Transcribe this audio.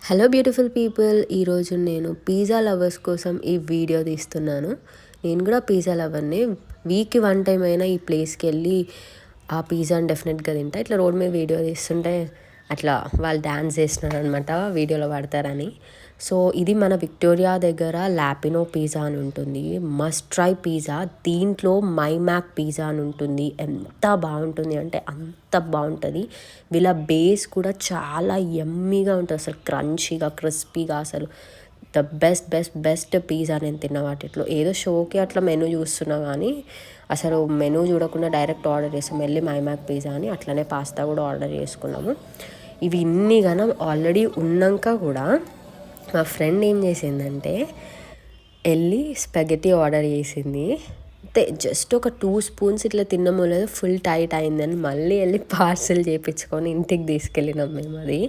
Hello beautiful people, ఈరోజు నేను pizza lovers కోసం ఈ వీడియో తీస్తున్నాను. నేను కూడా పిజ్జా లవర్ని. వీక్కి 1 టైం అయినా ఈ ప్లేస్కి వెళ్ళి ఆ పిజ్జాని డెఫినెట్గా తింటా. ఇట్లా రోడ్ మీద వీడియో తీస్తుంటే అట్లా వాళ్ళు డ్యాన్స్ చేస్తున్నారు అనమాట, వీడియోలో పడతారని. సో ఇది మన విక్టోరియా దగ్గర లాపినో పిజ్జా అని ఉంటుంది. Must try pizza. దీంట్లో మై మ్యాక్ పిజ్జా అని ఉంటుంది. ఎంత బాగుంటుంది అంటే అంత బాగుంటుంది. వీళ్ళ బేస్ కూడా చాలా యమ్మీగా ఉంటుంది, అసలు క్రంచీగా క్రిస్పీగా. అసలు ద బెస్ట్ పిజ్జా నేను తిన్న వాటిలో. ఏదో షోకి అట్లా మెనూ చూస్తున్నా కానీ అసలు మెనూ చూడకుండా డైరెక్ట్ ఆర్డర్ చేసాం. వెళ్ళి మై మ్యాక్ పిజ్జా అని. అట్లనే పాస్తా కూడా ఆర్డర్ చేసుకున్నాము. ఇవి ఇన్ని గనం ఆల్రెడీ ఉన్నాక కూడా మా ఫ్రెండ్ ఏం చేసిందంటే వెళ్ళి స్పెగెటీ ఆర్డర్ చేసింది. అయితే జస్ట్ ఒక 2 స్పూన్స్ ఇట్లా తిన్నామో లేదో ఫుల్ టైట్ అయిందని మళ్ళీ వెళ్ళి పార్సెల్ చేయించుకొని ఇంటికి తీసుకెళ్ళినాం మేము. అది